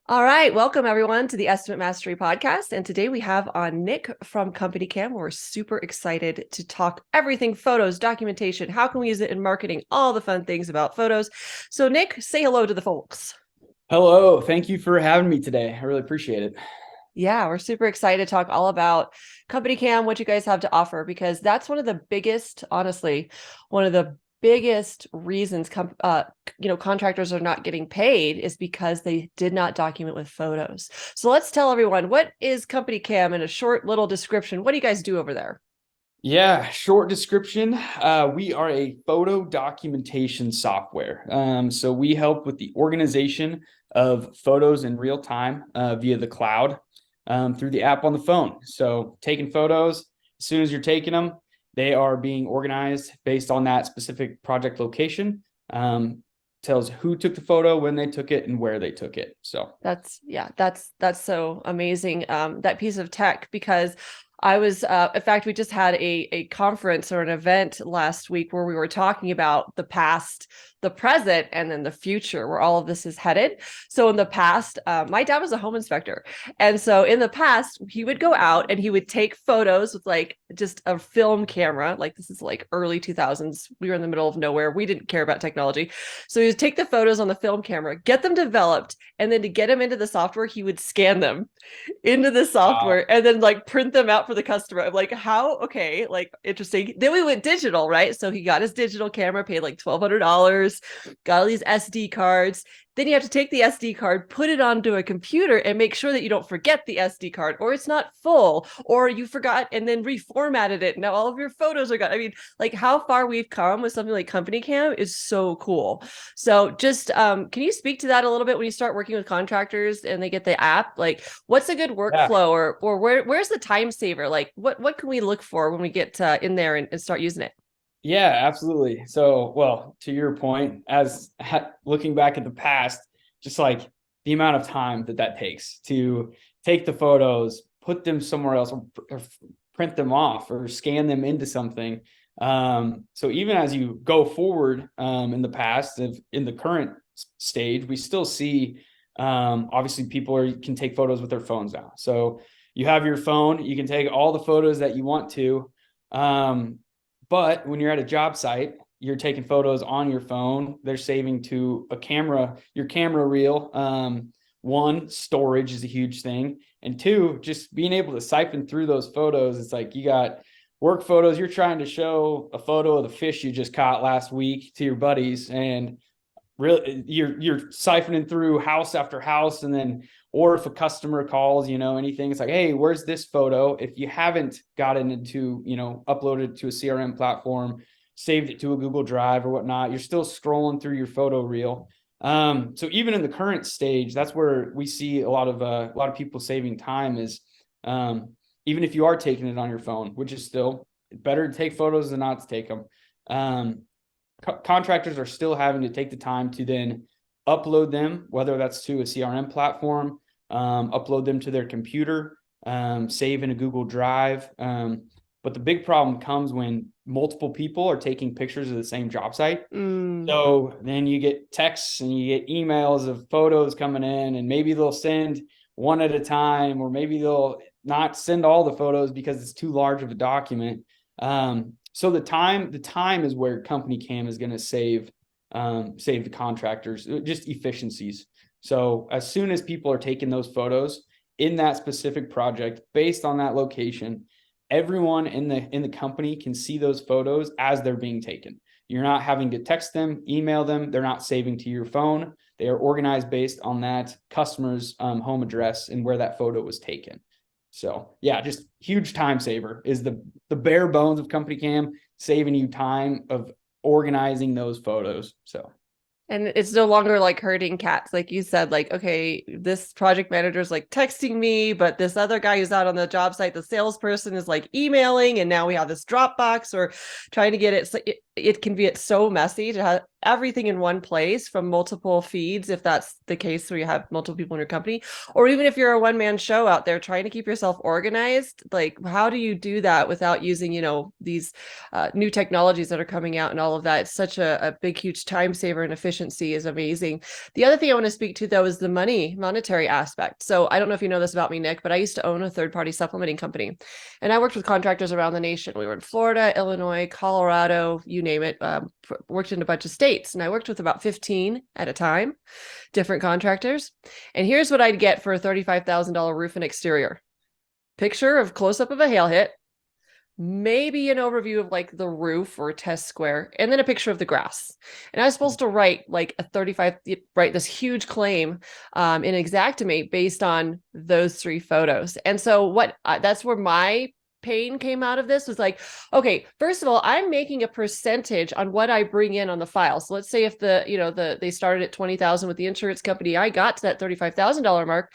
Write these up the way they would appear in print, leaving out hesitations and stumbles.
All right, welcome everyone to the Estimate Mastery podcast. And today we have on Nick from Company Cam. We're super excited to talk everything photos, documentation, how can we use it in marketing, all the fun things about photos. So, Nick, say hello to the folks. Hello, thank you for having me today. I really appreciate it. Yeah, we're super excited to talk all about Company Cam, what you guys have to offer, because that's one of the biggest, honestly, one of the biggest reasons contractors are not getting paid is because they did not document with photos. So let's tell everyone, what is Company Cam in a short little description? What do you guys do over there? Yeah, short description. We are a photo documentation software. So we help with the organization of photos in real time via the cloud through the app on the phone. So taking photos, as soon as you're taking them, they are being organized based on that specific project location. Tells who took the photo, when they took it, and where they took it. So That's so amazing. That piece of tech, because I was in fact we just had a conference or an event last week where we were talking about the past, the present, and then the future, where all of this is headed. So in the past, my dad was a home inspector, and so in the past he would go out and he would take photos with like just a film camera. Like, this is like early 2000s, we were in the middle of nowhere, we didn't care about technology. So he would take the photos on the film camera, get them developed, and then to get them into the software, he would scan them into the wow. software and then like print them out for the customer. I'm like, how? Okay, like interesting. Then we went digital, right? So he got his digital camera, paid like $1,200, got all these SD cards. Then you have to take the SD card, put it onto a computer, and make sure that you don't forget the SD card, or it's not full, or you forgot and then reformatted it. Now all of your photos are gone. I mean, like, how far we've come with something like Company Cam is so cool. So just can you speak to that a little bit when you start working with contractors and they get the app? Like, what's a good Yeah. workflow, or where's the time saver? Like, what can we look for when we get in there and start using it? Yeah, absolutely. So, well, to your point, looking back at the past, just like the amount of time that takes to take the photos, put them somewhere else, or print them off, or scan them into something. So even as you go forward in the past, in the current stage, we still see obviously can take photos with their phones now. So you have your phone, you can take all the photos that you want to. Um, but when you're at a job site, you're taking photos on your phone. They're saving to a camera, your camera reel. One, storage is a huge thing. And two, just being able to siphon through those photos. It's like you got work photos. You're trying to show a photo of the fish you just caught last week to your buddies, and really you're siphoning through house after house. And then, or if a customer calls, anything, it's like, hey, where's this photo? If you haven't gotten into, uploaded it to a CRM platform, saved it to a Google Drive or whatnot, you're still scrolling through your photo reel. So even in the current stage, that's where we see a lot of people saving time is, even if you are taking it on your phone, which is still better to take photos than not to take them. Contractors are still having to take the time to then upload them, whether that's to a CRM platform, upload them to their computer, save in a Google Drive. But the big problem comes when multiple people are taking pictures of the same job site. Mm. So then you get texts and you get emails of photos coming in, and maybe they'll send one at a time, or maybe they'll not send all the photos because it's too large of a document. So the time is where Company Cam is going to save the contractors, just efficiencies. So as soon as people are taking those photos in that specific project based on that location, everyone in the company can see those photos as they're being taken. You're not having to text them, email them. They're not saving to your phone. They are organized based on that customer's home address and where that photo was taken. So yeah, just huge time saver is the bare bones of Company Cam, saving you time of organizing those photos. So And it's no longer like herding cats, like you said, like, okay, this project manager is like texting me, but this other guy who's out on the job site, the salesperson, is like emailing, and now we have this Dropbox or trying to get it. So it can be so messy to have everything in one place from multiple feeds, if that's the case where you have multiple people in your company, or even if you're a one-man show out there trying to keep yourself organized. Like, how do you do that without using, these new technologies that are coming out and all of that? It's such a big, huge time saver, and efficiency is amazing. The other thing I want to speak to, though, is the monetary aspect. So I don't know if you know this about me, Nick, but I used to own a third-party supplementing company, and I worked with contractors around the nation. We were in Florida, Illinois, Colorado, you name it. Worked in a bunch of states, and I worked with about 15 at a time, different contractors. And here's what I'd get for a $35,000 roof and exterior: picture of close-up of a hail hit, maybe an overview of like the roof or a test square, and then a picture of the grass. And I was supposed to write like write this huge claim in Xactimate based on those 3 photos. And so that's where my pain came out of this, was like, okay, first of all, I'm making a percentage on what I bring in on the file. So let's say if they started at 20,000 with the insurance company, I got to that $35,000 mark.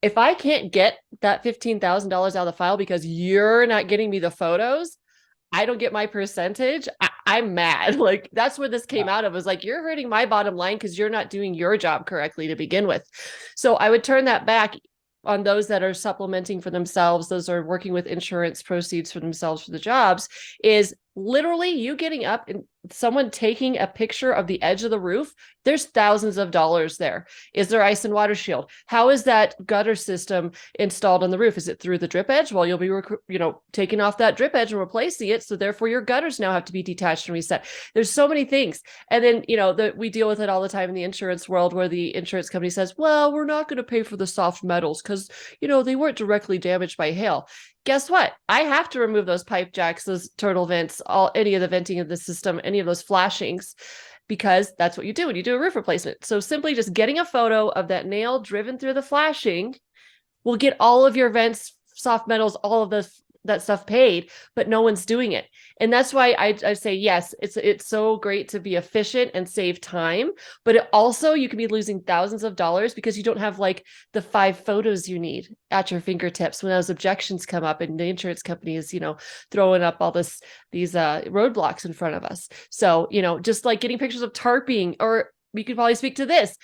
If I can't get that $15,000 out of the file because you're not getting me the photos, I don't get my percentage. I'm mad. Like, that's where this came out of, was like, you're hurting my bottom line because you're not doing your job correctly to begin with. So I would turn that back on those that are supplementing for themselves, those are working with insurance proceeds for themselves for the jobs, is literally you getting up and someone taking a picture of the edge of the roof. There's thousands of dollars there. Is there ice and water shield? How is that gutter system installed on the roof? Is it through the drip edge? Well, you'll be taking off that drip edge and replacing it, so therefore your gutters now have to be detached and reset. There's so many things. And then we deal with it all the time in the insurance world, where the insurance company says, well, we're not going to pay for the soft metals because they weren't directly damaged by hail. Guess what? I have to remove those pipe jacks, those turtle vents, any of the venting of the system, any of those flashings, because that's what you do when you do a roof replacement. So simply just getting a photo of that nail driven through the flashing will get all of your vents, soft metals, all of that stuff paid, but no one's doing it. And that's why I say, yes, it's so great to be efficient and save time, but you can be losing thousands of dollars because you don't have like the 5 photos you need at your fingertips when those objections come up and the insurance company is, throwing up all these roadblocks in front of us. So, just like getting pictures of tarping, or we could probably speak to this.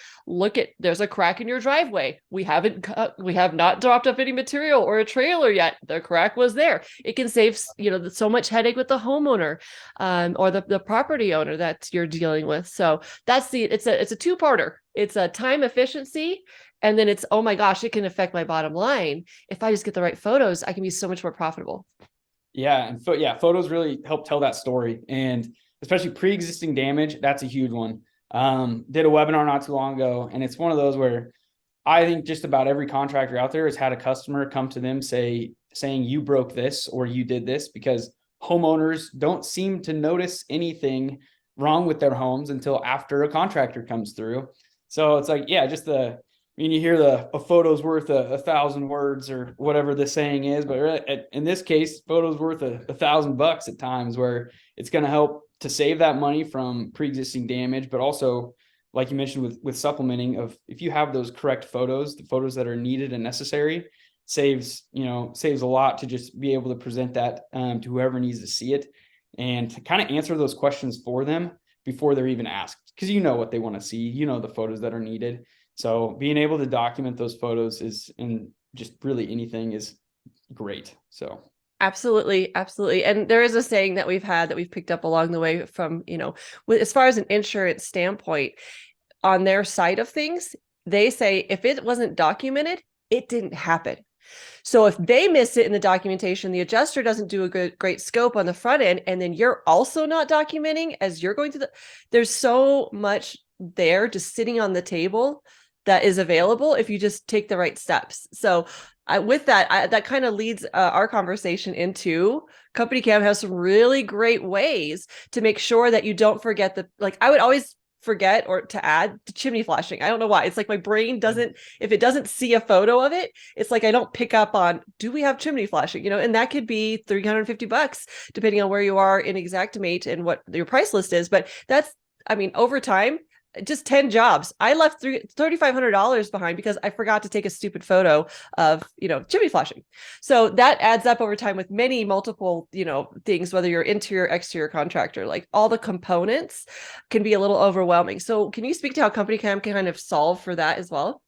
There's a crack in your driveway. We have not dropped off any material or a trailer yet. The crack was there. It can save, so much headache with the homeowner, or the property owner that you're dealing with. So it's a 2-parter. It's a time efficiency. And then it's, oh my gosh, it can affect my bottom line. If I just get the right photos, I can be so much more profitable. Yeah. And photos really help tell that story, and especially pre-existing damage. That's a huge one. Did a webinar not too long ago, and it's one of those where I think just about every contractor out there has had a customer come to them saying you broke this or you did this, because homeowners don't seem to notice anything wrong with their homes until after a contractor comes through. So it's like, yeah, you hear a photo's worth 1,000 words, or whatever the saying is, but in this case, photo's worth $1,000 at times, where it's going to help to save that money from pre-existing damage. But also, like you mentioned with supplementing, if you have those correct photos, the photos that are needed and necessary, saves a lot to just be able to present that to whoever needs to see it, and to kind of answer those questions for them before they're even asked, because what they want to see, the photos that are needed. So being able to document those photos and just really anything is great. So absolutely. Absolutely. And there is a saying that we've picked up along the way from, as far as an insurance standpoint, on their side of things, they say, if it wasn't documented, it didn't happen. So if they miss it in the documentation, the adjuster doesn't do a great scope on the front end, and then you're also not documenting as you're going through there's so much there just sitting on the table that is available if you just take the right steps. So with that, that kind of leads our conversation into Company Cam has some really great ways to make sure that you don't forget I would always forget or to add the chimney flashing. I don't know why. It's like my brain if it doesn't see a photo of it, it's like I don't pick up on, do we have chimney flashing? And that could be $350 depending on where you are in Xactimate and what your price list is. But over time, just 10 jobs. I left $3,500 behind because I forgot to take a stupid photo of, chimney flashing. So that adds up over time with many multiple, things, whether you're interior, exterior contractor, like all the components can be a little overwhelming. So can you speak to how Company Cam can kind of solve for that as well?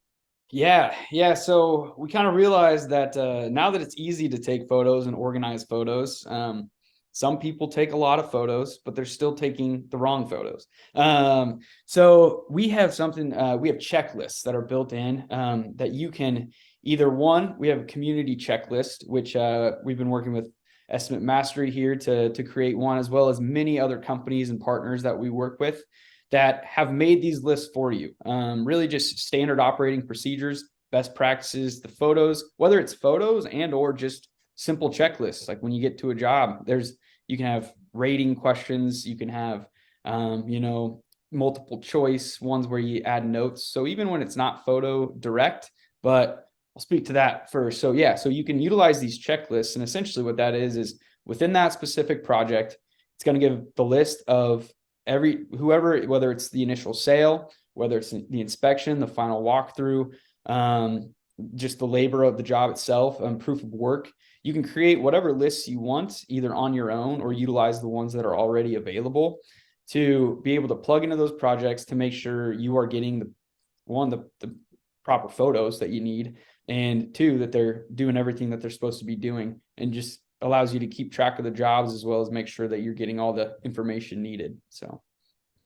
Yeah. So we kind of realized that now that it's easy to take photos and organize photos, some people take a lot of photos, but they're still taking the wrong photos. So we have we have checklists that are built in that you can either we have a community checklist, which we've been working with Estimate Mastery here to create one, as well as many other companies and partners that we work with that have made these lists for you. Really just standard operating procedures, best practices, the photos, whether it's photos and or just simple checklists. Like when you get to a job, you can have rating questions, you can have, multiple choice ones where you add notes. So even when it's not photo direct, but I'll speak to that first. So yeah, so you can utilize these checklists, and essentially what that is within that specific project, it's going to give the list of whoever, whether it's the initial sale, whether it's the inspection, the final walkthrough, just the labor of the job itself, proof of work. You can create whatever lists you want, either on your own or utilize the ones that are already available to be able to plug into those projects to make sure you are getting the proper photos that you need, and two, that they're doing everything that they're supposed to be doing, and just allows you to keep track of the jobs as well as make sure that you're getting all the information needed. So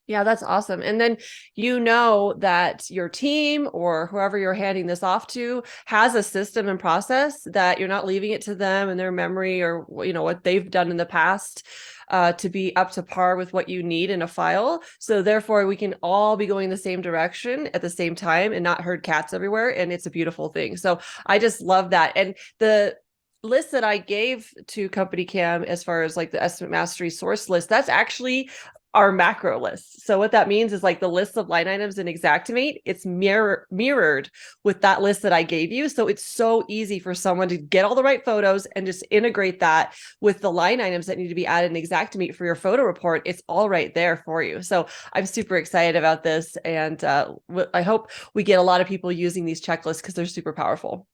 Yeah, that's awesome. And then that your team or whoever you're handing this off to has a system and process, that you're not leaving it to them and their memory or what they've done in the past to be up to par with what you need in a file. So therefore we can all be going the same direction at the same time and not herd cats everywhere. And it's a beautiful thing. So I just love that. And the list that I gave to Company Cam, as far as like the Estimate Mastery source list, that's actually our macro list. So what that means is like the list of line items in Xactimate, it's mirrored with that list that I gave you. So it's so easy for someone to get all the right photos and just integrate that with the line items that need to be added in Xactimate for your photo report. It's all right there for you. So I'm super excited about this. And I hope we get a lot of people using these checklists because they're super powerful.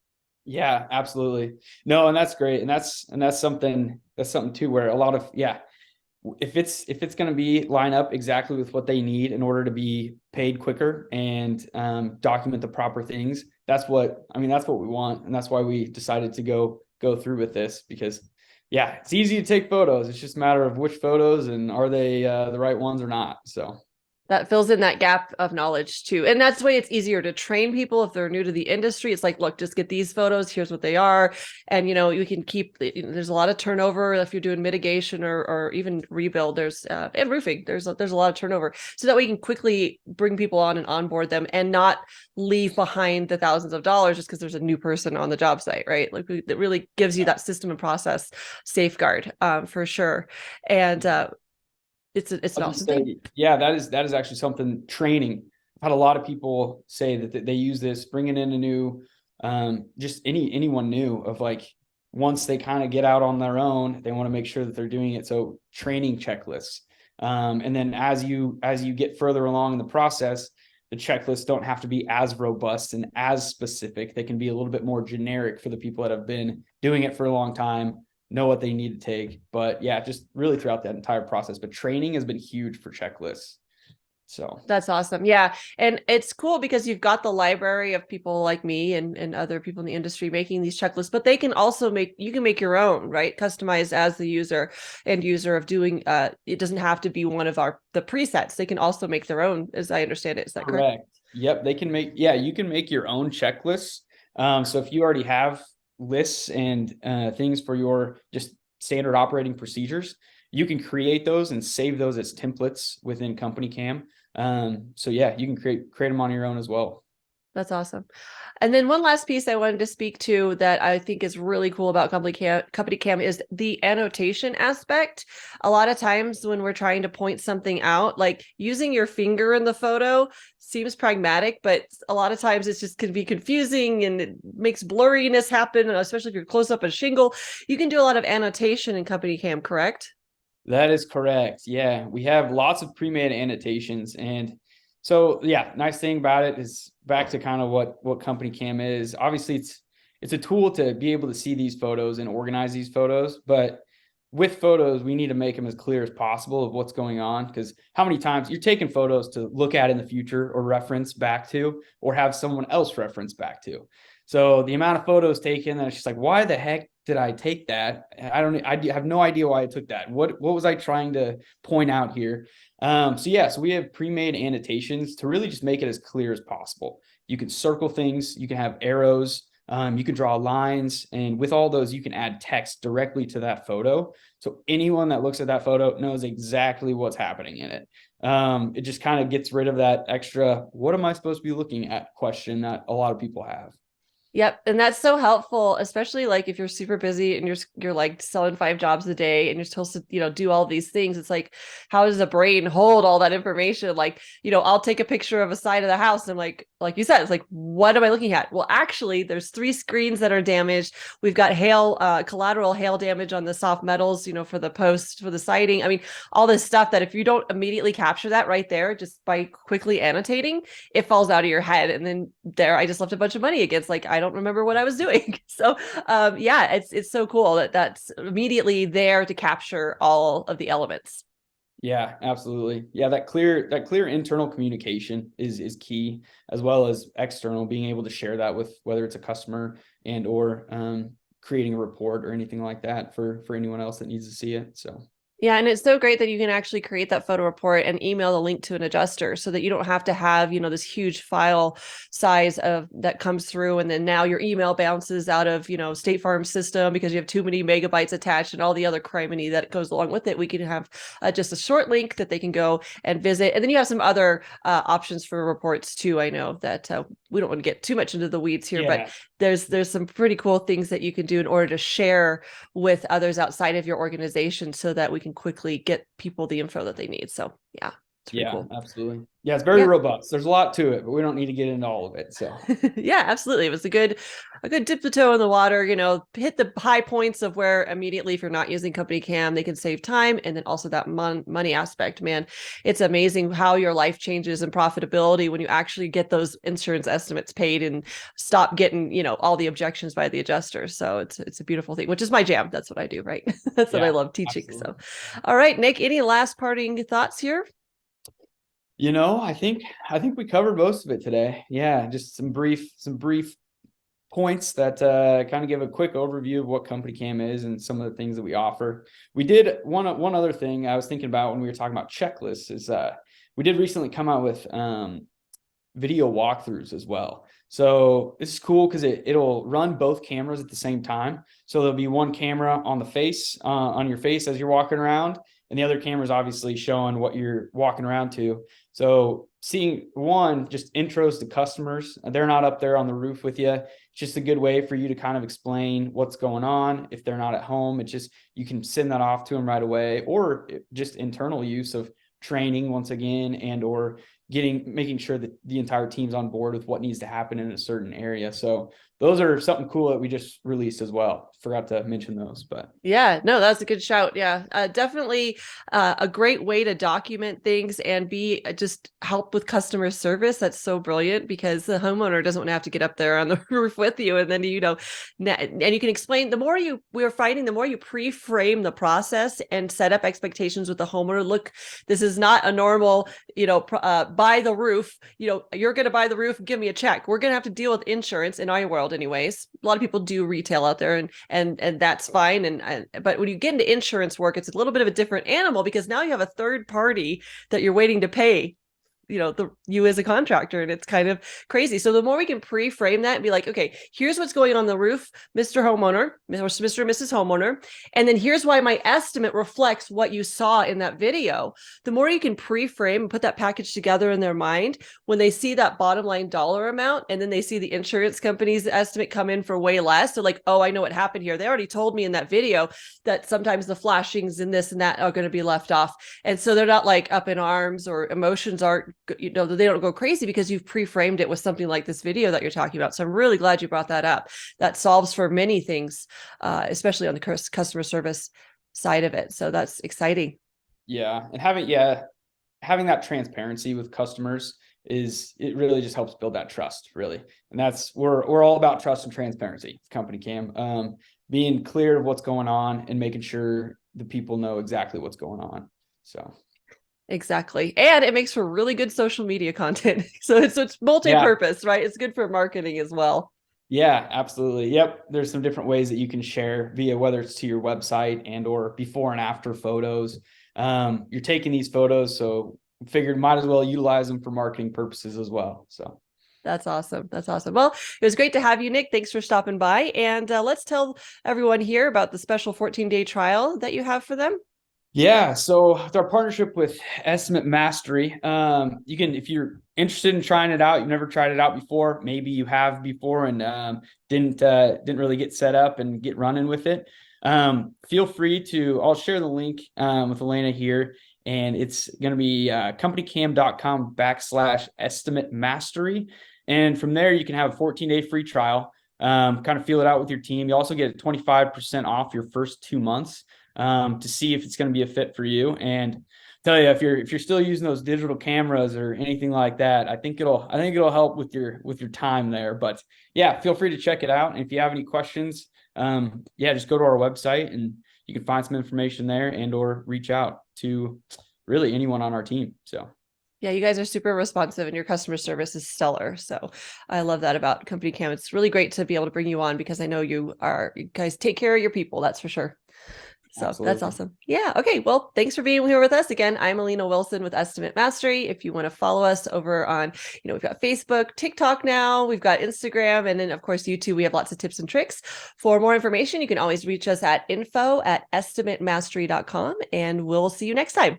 yeah, absolutely. No, and that's great. And that's something too, where a lot of, if it's going to be line up exactly with what they need in order to be paid quicker and document the proper things, that's what we want. And that's why we decided to go through with this, because it's easy to take photos. It's just a matter of which photos and are they the right ones or not. So that fills in that gap of knowledge too. And that's the way it's easier to train people if they're new to the industry. It's like, look, just get these photos. Here's what they are. And, you can keep, there's a lot of turnover if you're doing mitigation or even rebuild, there's, and roofing, there's a lot of turnover, so that we can quickly bring people on and onboard them and not leave behind the thousands of dollars just because there's a new person on the job site, right? Like it really gives you that system and process safeguard for sure. And, it's an awesome thing. Yeah, that is actually something. Training. I've had a lot of people say that they use this, bringing in a new, just anyone new, of like, once they kind of get out on their own, they want to make sure that they're doing it. So training checklists. And then as you get further along in the process, the checklists don't have to be as robust and as specific. They can be a little bit more generic for the people that have been doing it for a long time, know what they need to take. But just really throughout that entire process. But training has been huge for checklists. So that's awesome. Yeah. And it's cool because you've got the library of people like me and other people in the industry making these checklists, but they can also you can make your own, right? Customized as the end user of doing, it doesn't have to be one of the presets. They can also make their own, as I understand it. Is that correct? Yep. They can you can make your own checklists. So if you already have lists and things for your just standard operating procedures, you can create those and save those as templates within Company Cam. So you can create them on your own as well. That's awesome. And then one last piece I wanted to speak to that I think is really cool about Company Cam is the annotation aspect. A lot of times when we're trying to point something out, like using your finger in the photo seems pragmatic, but a lot of times it's just can be confusing and it makes blurriness happen, especially if you're close up a shingle. You can do a lot of annotation in Company Cam, correct? That is correct. Yeah, we have lots of pre-made annotations, and So yeah, nice thing about it is back to kind of what Company Cam is. Obviously, it's a tool to be able to see these photos and organize these photos, but with photos, we need to make them as clear as possible of what's going on. Because how many times you're taking photos to look at in the future or reference back to, or have someone else reference back to. So the amount of photos taken, that it's just like, why the heck did I take that? I have no idea why I took that. What was I trying to point out here? So we have pre-made annotations to really just make it as clear as possible. You can circle things, you can have arrows, you can draw lines, and with all those, you can add text directly to that photo. So anyone that looks at that photo knows exactly what's happening in it. It just kind of gets rid of that extra, what am I supposed to be looking at question that a lot of people have. Yep. And that's so helpful, especially like if you're super busy and you're like selling 5 jobs a day and you're supposed to, do all these things. It's like, how does the brain hold all that information? Like, I'll take a picture of a side of the house and like you said, it's like, what am I looking at? Well, actually, there's 3 screens that are damaged. We've got collateral hail damage on the soft metals, for the post, for the siding. I mean, all this stuff that if you don't immediately capture that right there, just by quickly annotating, it falls out of your head. And then I just left a bunch of money against, like, I don't remember what I was doing. So yeah, it's so cool that that's immediately there to capture all of the elements. Yeah, absolutely. Yeah, that clear internal communication is key, as well as external, being able to share that with whether it's a customer and or creating a report or anything like that for anyone else that needs to see it. So Yeah, and it's so great that you can actually create that photo report and email the link to an adjuster so that you don't have to have, this huge file size of that comes through. And then now your email bounces out of, State Farm system because you have too many megabytes attached and all the other criminy that goes along with it. We can have just a short link that they can go and visit. And then you have some other options for reports too. I know that we don't want to get too much into the weeds here, but there's some pretty cool things that you can do in order to share with others outside of your organization so that we can quickly get people the info that they need. So yeah, it's pretty cool. Absolutely. Yeah, it's very robust. There's a lot to it, but we don't need to get into all of it. So yeah, absolutely. It was a good dip the toe in the water, hit the high points of where immediately, if you're not using Company Cam, they can save time. And then also that money aspect, man, it's amazing how your life changes and profitability when you actually get those insurance estimates paid and stop getting, all the objections by the adjusters. So it's a beautiful thing, which is my jam. That's what I do, right? That's what I love teaching. Absolutely. So, all right, Nick, any last parting thoughts here? I think we covered most of it today. Yeah, just some brief points that kind of give a quick overview of what Company Cam is and some of the things that we offer. We did one other thing I was thinking about when we were talking about checklists is we did recently come out with video walkthroughs as well. So this is cool because it'll run both cameras at the same time. So there'll be one camera on the face, on your face as you're walking around, and the other camera is obviously showing what you're walking around to. So seeing just intros to customers. They're not up there on the roof with you. It's just a good way for you to kind of explain what's going on. If they're not at home, you can send that off to them right away, or just internal use of training once again, and or making sure that the entire team's on board with what needs to happen in a certain area. So those are something cool that we just released as well. Forgot to mention those, but yeah, no, that's a good shout. Yeah, definitely a great way to document things and just help with customer service. That's so brilliant because the homeowner doesn't want to have to get up there on the roof with you. And then, and you can explain, we're finding the more you pre-frame the process and set up expectations with the homeowner. Look, this is not a normal, buy the roof, you're going to buy the roof, give me a check. We're going to have to deal with insurance in our world anyways. A lot of people do retail out there and that's fine. But when you get into insurance work, it's a little bit of a different animal because now you have a third party that you're waiting to pay, you as a contractor, and it's kind of crazy. So the more we can pre-frame that and be like, okay, here's what's going on the roof, Mr. Homeowner, Mr. and Mrs. Homeowner, and then here's why my estimate reflects what you saw in that video. The more you can pre-frame and put that package together in their mind, when they see that bottom line dollar amount, and then they see the insurance company's estimate come in for way less, they're like, oh, I know what happened here. They already told me in that video that sometimes the flashings and this and that are going to be left off. And so they're not like up in arms, or emotions aren't, they don't go crazy because you've pre-framed it with something like this video that you're talking about. So I'm really glad you brought that up. That solves for many things, especially on the customer service side of it. So that's exciting. Yeah. And having that transparency with customers is it really just helps build that trust, really. And that's we're all about trust and transparency, Company Cam. Being clear of what's going on and making sure the people know exactly what's going on. So exactly. And it makes for really good social media content. So it's multi-purpose, right? It's good for marketing as well. Yeah, absolutely. Yep. There's some different ways that you can share via whether it's to your website and or before and after photos. You're taking these photos, so figured might as well utilize them for marketing purposes as well. So that's awesome. That's awesome. Well, it was great to have you, Nick. Thanks for stopping by. And let's tell everyone here about the special 14-day trial that you have for them. yeah, so with our partnership with Estimate Mastery, you can, if you're interested in trying it out, you've never tried it out before, maybe you have before and didn't really get set up and get running with it. Feel free to, I'll share the link with Elena here, and it's going to be companycam.com/estimate mastery. And from there, you can have a 14-day free trial, kind of feel it out with your team. You also get 25% off your first 2 months. To see if it's going to be a fit for you. And tell you, if you're still using those digital cameras or anything like that, I think it'll help with your time there. But yeah, feel free to check it out. And if you have any questions, just go to our website and you can find some information there and or reach out to really anyone on our team. So yeah, you guys are super responsive and your customer service is stellar. So I love that about Company Cam. It's really great to be able to bring you on because I know you guys take care of your people. That's for sure. So absolutely. That's awesome. Yeah. Okay. Well, thanks for being here with us again. I'm Alina Wilson with Estimate Mastery. If you want to follow us over on, we've got Facebook, TikTok now, we've got Instagram, and then of course, YouTube. We have lots of tips and tricks. For more information, you can always reach us at info@estimatemastery.com, and we'll see you next time.